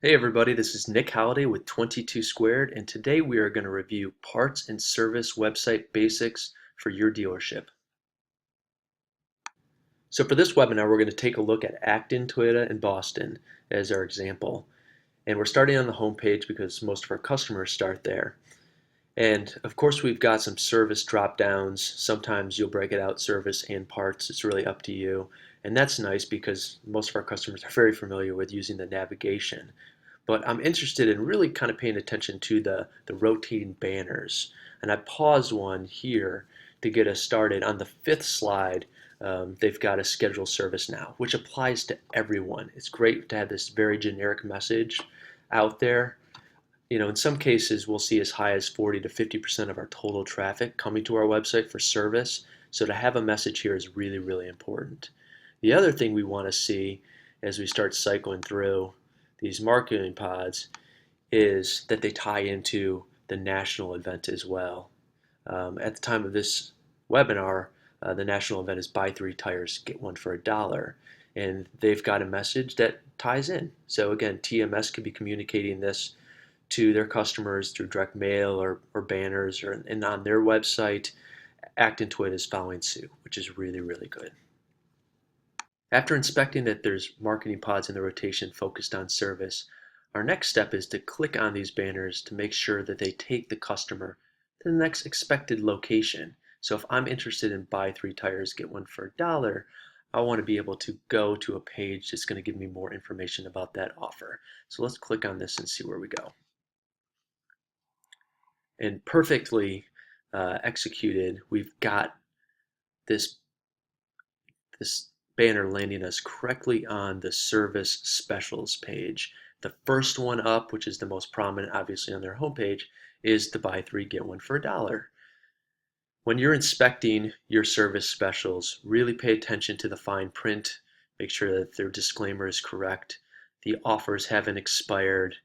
Hey everybody, this is Nick Halliday with 22 Squared, and today we are going to review parts and service website basics for your dealership. So for this webinar, we're going to take a look at Acton, Toyota, and Boston as our example. And we're starting on the home page because most of our customers start there. And of course, we've got some service drop downs. Sometimes you'll break it out service and parts. It's really up to you. And that's nice because most of our customers are very familiar with using the navigation. But I'm interested in really kind of paying attention to the rotating banners. And I paused one here to get us started. On the fifth slide, they've got a schedule service now, which applies to everyone. It's great to have this very generic message out there. In some cases, we'll see as high as 40 to 50% of our total traffic coming to our website for service. So to have a message here is really, really important. The other thing we want to see as we start cycling through these marketing pods is that they tie into the national event as well. At the time of this webinar, the national event is buy three tires, get one for $1. And they've got a message that ties in. So again, TMS could be communicating this to their customers through direct mail or banners and on their website. Acton Toyota is following suit, which is really, really good. After inspecting that there's marketing pods in the rotation focused on service, our next step is to click on these banners to make sure that they take the customer to the next expected location. So if I'm interested in buy three tires, get one for $1, I want to be able to go to a page that's going to give me more information about that offer. So let's click on this and see where we go. And perfectly executed, we've got this this banner landing us correctly on the service specials page. The first one up, which is the most prominent obviously on their homepage, is the buy three get one for $1. When you're inspecting your service specials, really pay attention to the fine print, make sure that their disclaimer is correct, the offers haven't expired.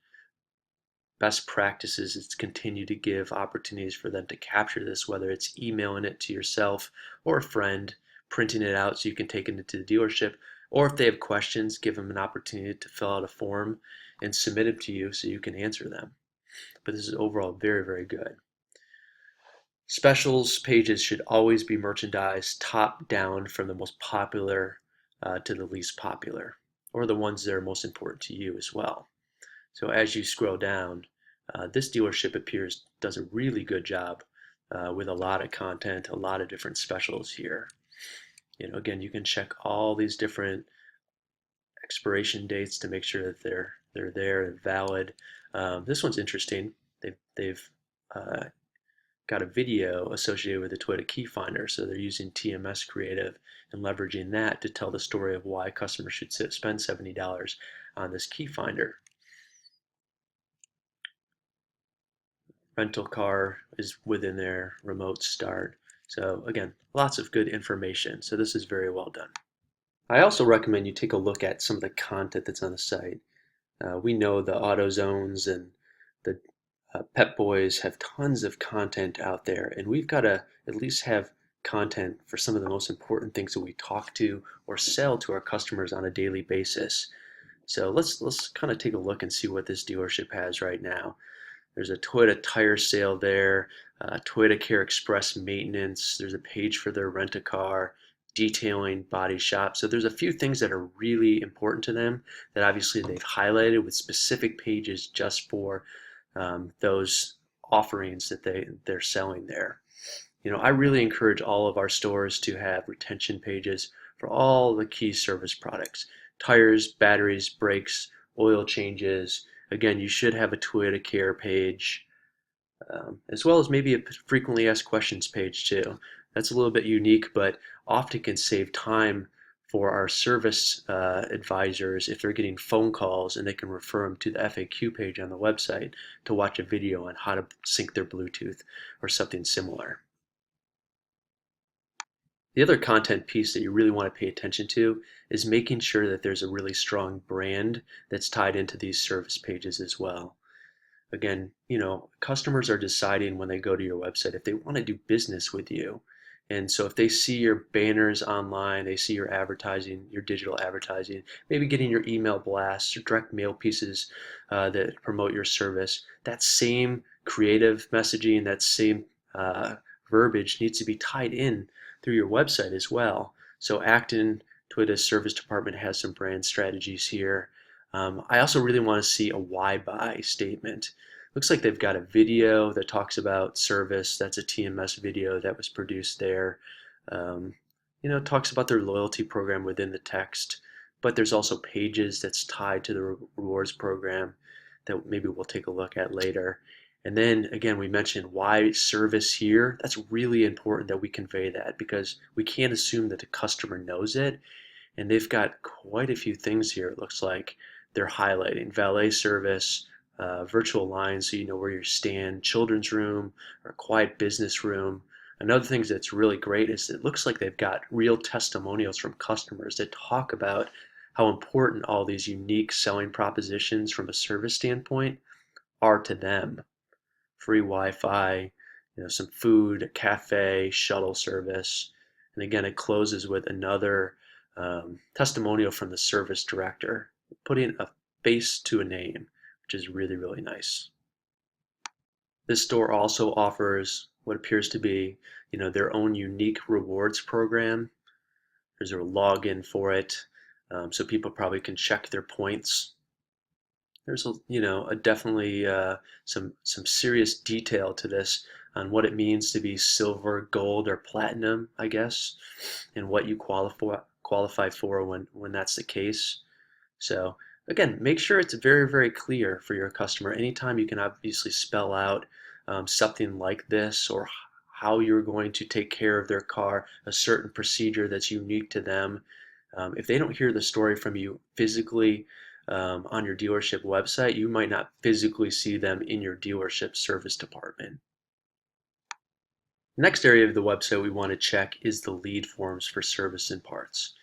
Best practices is to continue to give opportunities for them to capture this, whether it's emailing it to yourself or a friend, printing it out so you can take it into the dealership, or if they have questions, give them an opportunity to fill out a form and submit it to you so you can answer them. But this is overall very, very good. Specials pages should always be merchandised top down from the most popular to the least popular, or the ones that are most important to you as well. So as you scroll down, this dealership appears does a really good job with a lot of content, a lot of different specials here. Again, you can check all these different expiration dates to make sure that they're there and valid. This one's interesting. They've got a video associated with the Toyota Key Finder, so they're using TMS creative and leveraging that to tell the story of why customers should spend $70 on this key finder. Rental car is within their remote start. So again, lots of good information. So this is very well done. I also recommend you take a look at some of the content that's on the site. We know the AutoZones and the Pep Boys have tons of content out there, and we've got to at least have content for some of the most important things that we talk to or sell to our customers on a daily basis. So let's kind of take a look and see what this dealership has right now. There's a Toyota tire sale there, Toyota Care Express maintenance. There's a page for their rent-a-car, detailing, body shop. So there's a few things that are really important to them that obviously they've highlighted with specific pages just for those offerings that they're selling there. I really encourage all of our stores to have retention pages for all the key service products: tires, batteries, brakes, oil changes. Again, you should have a Toyota Care page, as well as maybe a frequently asked questions page too. That's a little bit unique, but often can save time for our service advisors if they're getting phone calls, and they can refer them to the FAQ page on the website to watch a video on how to sync their Bluetooth or something similar. The other content piece that you really want to pay attention to is making sure that there's a really strong brand that's tied into these service pages as well. Again, customers are deciding when they go to your website if they want to do business with you. And so if they see your banners online, they see your advertising, your digital advertising, maybe getting your email blasts or direct mail pieces that promote your service, that same creative messaging, that same uh, verbiage needs to be tied in through your website as well. So Acton Twita's service department has some brand strategies here. I also really want to see a why buy statement. Looks like they've got a video that talks about service. That's a TMS video that was produced there. Um, talks about their loyalty program within the text, but there's also pages that's tied to the rewards program that maybe we'll take a look at later. And then again, we mentioned why service here. That's really important that we convey that because we can't assume that the customer knows it. And they've got quite a few things here. It looks like they're highlighting valet service, virtual lines so you know where you stand, children's room, or quiet business room. Another thing that's really great is it looks like they've got real testimonials from customers that talk about how important all these unique selling propositions from a service standpoint are to them. Free Wi-Fi, some food, a cafe, shuttle service. And again, it closes with another testimonial from the service director, putting a face to a name, which is really, really nice. This store also offers what appears to be, their own unique rewards program. There's a login for it, so people probably can check their points. There's a definitely some serious detail to this on what it means to be silver, gold, or platinum, I guess, and what you qualify for when that's the case. So again, make sure it's very, very clear for your customer. Anytime you can obviously spell out something like this or how you're going to take care of their car, a certain procedure that's unique to them. If they don't hear the story from you physically on your dealership website, you might not physically see them in your dealership service department. Next area of the website we want to check is the lead forms for service and parts.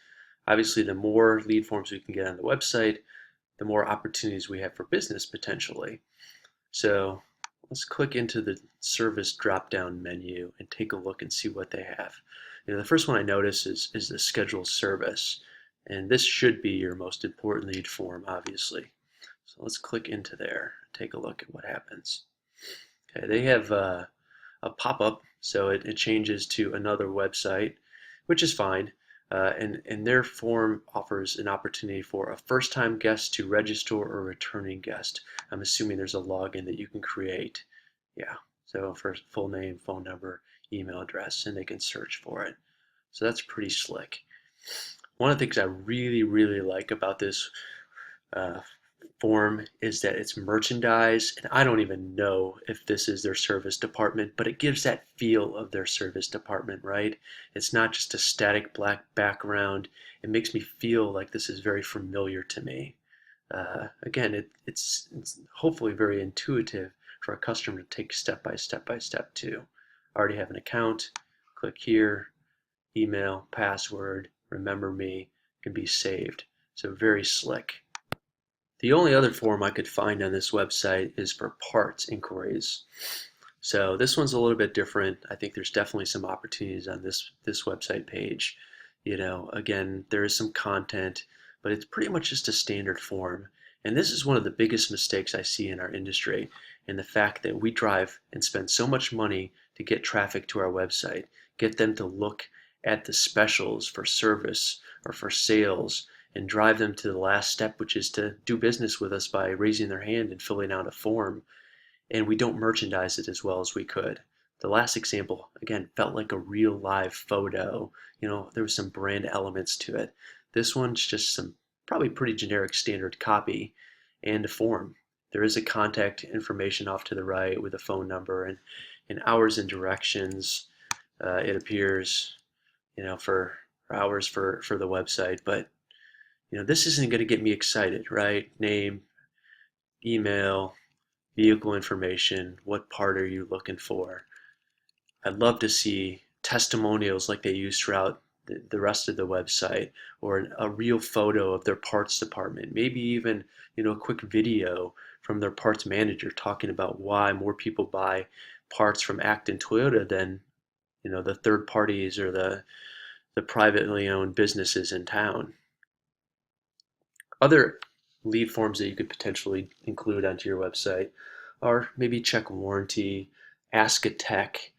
Obviously, the more lead forms we can get on the website, the more opportunities we have for business potentially. So let's click into the service drop-down menu and take a look and see what they have. The first one I notice is the schedule service. And this should be your most important lead form, obviously. So let's click into there, take a look at what happens. Okay, they have a pop-up, so it changes to another website, which is fine. And their form offers an opportunity for a first-time guest to register or a returning guest. I'm assuming there's a login that you can create. Yeah, so for full name, phone number, email address, and they can search for it. So that's pretty slick. One of the things I really, really like about this uh, form is that it's merchandise, and I don't even know if this is their service department, but it gives that feel of their service department, right? It's not just a static black background. It makes me feel like this is very familiar to me. Again, it's hopefully very intuitive for a customer to take step by step by step too. I already have an account, click here, email, password, remember me, can be saved. So very slick. The only other form I could find on this website is for parts inquiries. So this one's a little bit different. I think there's definitely some opportunities on this website page. Again, there is some content, but it's pretty much just a standard form. And this is one of the biggest mistakes I see in our industry, and the fact that we drive and spend so much money to get traffic to our website, get them to look at the specials for service or for sales, and drive them to the last step, which is to do business with us by raising their hand and filling out a form. And we don't merchandise it as well as we could. The last example, again, felt like a real live photo. There was some brand elements to it. This one's just some probably pretty generic standard copy and a form. There is a contact information off to the right with a phone number and hours and directions. It appears, for hours for the website, but this isn't going to get me excited, right? Name, email, vehicle information, what part are you looking for? I'd love to see testimonials like they use throughout the rest of the website, or a real photo of their parts department, maybe even a quick video from their parts manager talking about why more people buy parts from Acton Toyota than the third parties or the privately owned businesses in town. Other lead forms that you could potentially include onto your website are maybe check warranty, ask a tech.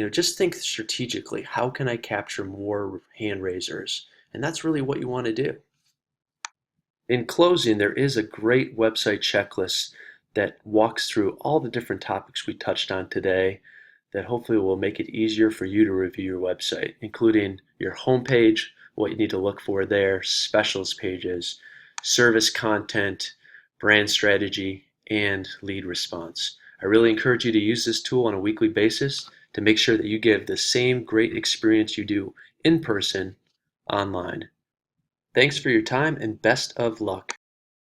Just think strategically. How can I capture more hand raisers? And that's really what you want to do. In closing, there is a great website checklist that walks through all the different topics we touched on today that hopefully will make it easier for you to review your website, including your homepage, what you need to look for there, specials pages, service content, brand strategy, and lead response. I really encourage you to use this tool on a weekly basis to make sure that you give the same great experience you do in person online. Thanks for your time and best of luck.